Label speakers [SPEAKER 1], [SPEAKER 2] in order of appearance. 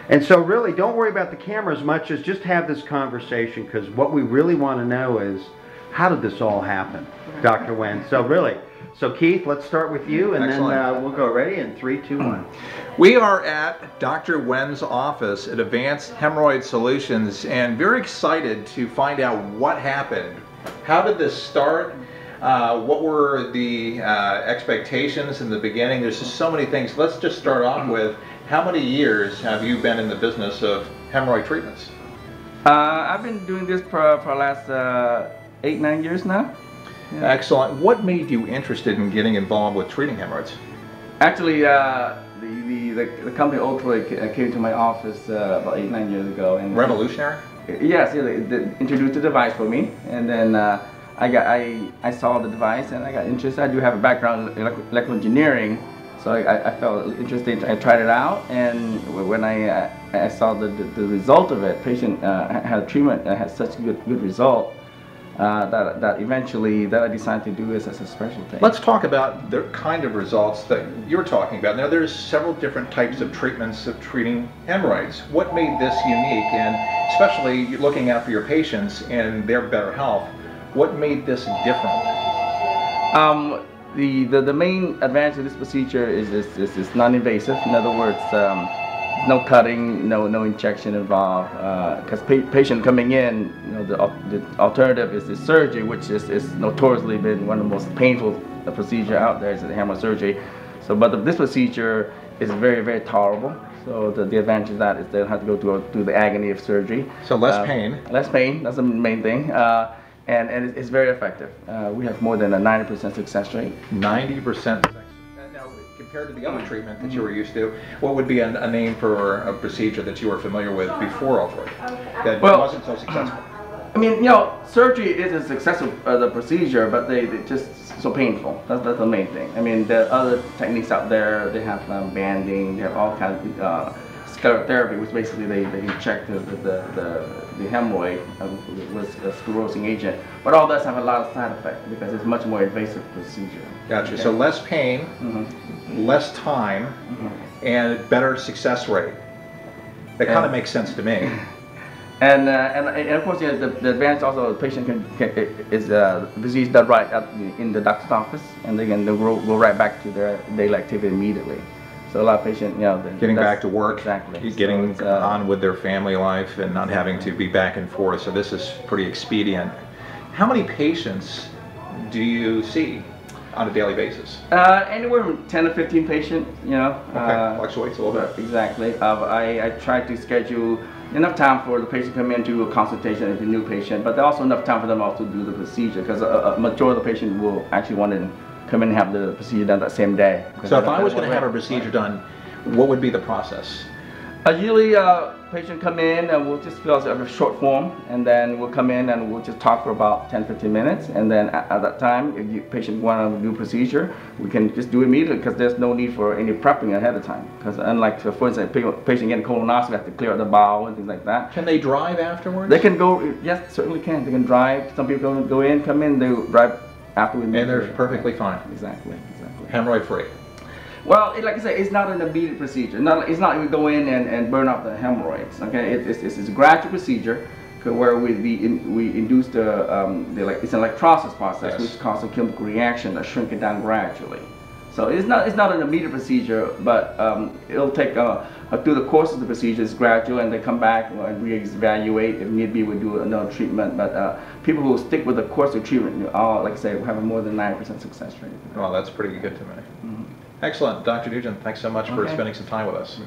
[SPEAKER 1] And so really, don't worry about the camera as much as just have this conversation, because what we really want to know is, how did this all happen, Dr. Wen? So really, so Keith, let's start with you, and
[SPEAKER 2] Excellent.
[SPEAKER 1] then we'll go ready in 3, 2, 1.
[SPEAKER 2] We are at Dr. Wen's office at Advanced Hemorrhoid Solutions, and very excited to find out what happened. How did this start? What were the expectations in the beginning? There's just so many things. Let's just start off with, how many years have you been in the business of hemorrhoid treatments?
[SPEAKER 3] I've been doing this for the last 8, 9 years now. Yeah.
[SPEAKER 2] Excellent. What made you interested in getting involved with treating hemorrhoids?
[SPEAKER 3] Actually, the company Ultroid came to my office about 8, 9 years ago. And
[SPEAKER 2] revolutionary?
[SPEAKER 3] Yes, yeah, they introduced the device for me, and then I saw the device and I got interested. I do have a background in electrical engineering, so I felt interested. I tried it out, and when I saw the result of it, patient had a treatment that had such good result that eventually I decided to do this as a specialty.
[SPEAKER 2] Let's talk about the kind of results that you're talking about. Now, there's several different types of treatments of treating hemorrhoids. What made this unique, and especially looking after your patients and their better health, what made this different?
[SPEAKER 3] The main advantage of this procedure is it's non-invasive. In other words, no cutting, no injection involved. Because patient coming in, the alternative is the surgery, which is notoriously been one of the most painful procedure out there, is the hemorrhoid surgery. So, but this procedure is very, very tolerable. So the advantage of that is they don't have to go through the agony of surgery.
[SPEAKER 2] So less pain.
[SPEAKER 3] Less pain. That's the main thing. And it's very effective. We have more than a 90% success rate.
[SPEAKER 2] 90%. Now, compared to the other treatment that you were used to, what would be a name for a procedure that you were familiar with before Ultroid that wasn't so successful?
[SPEAKER 3] I mean, surgery is a successful the procedure, but they just so painful. That's the main thing. I mean, the other techniques out there, they have banding, they have all kinds of sclerotherapy, which basically they inject the hemorrhoid with a sclerosing agent. But all does have a lot of side effects because it's much more invasive procedure.
[SPEAKER 2] Gotcha. Okay. So less pain, less time, and better success rate. That kind of makes sense to me.
[SPEAKER 3] And of course, the advantage also, the patient is disease done right in the doctor's office, and they can go right back to their daily activity immediately. So a lot of patients,
[SPEAKER 2] getting back to work,
[SPEAKER 3] exactly,
[SPEAKER 2] getting on with their family life, and not having to be back and forth. So this is pretty expedient. How many patients do you see on a daily basis?
[SPEAKER 3] Anywhere from 10 to 15 patients.
[SPEAKER 2] Okay, fluctuates a little bit.
[SPEAKER 3] Exactly. I try to schedule enough time for the patient to come in to a consultation if a new patient, but also enough time for them also to do the procedure, because a majority of the patient will actually want to come in and have the procedure done that same day.
[SPEAKER 2] So if I was going to have a procedure done, what would be the process?
[SPEAKER 3] Usually patient come in and we'll just fill out a short form, and then we'll come in and we'll just talk for about 10-15 minutes, and then at that time, if the patient wants to do procedure, we can just do it immediately, because there's no need for any prepping ahead of time. Because unlike, for instance, patient getting colonoscopy, have to clear out the bowel and things like that.
[SPEAKER 2] Can they drive afterwards?
[SPEAKER 3] They can go, yes, certainly can. They can drive. Some people go in, come in, they drive afterwards.
[SPEAKER 2] And they're perfectly fine.
[SPEAKER 3] Exactly.
[SPEAKER 2] Hemorrhoid free.
[SPEAKER 3] Well, like I said, it's not an immediate procedure. It's not we go in and burn off the hemorrhoids. Okay, it's a gradual procedure where we induce it's an electrolysis process, which causes a chemical reaction that shrink it down gradually. So it's not an immediate procedure, but it'll take through the course of the procedure. It's gradual, and they come back and reevaluate. If need be, we do another treatment. But people who stick with the course of treatment, like I say, have a more than 90% success rate.
[SPEAKER 2] Well, that's pretty good to me. Excellent. Dr. Nugent, thanks so much for spending some time with us.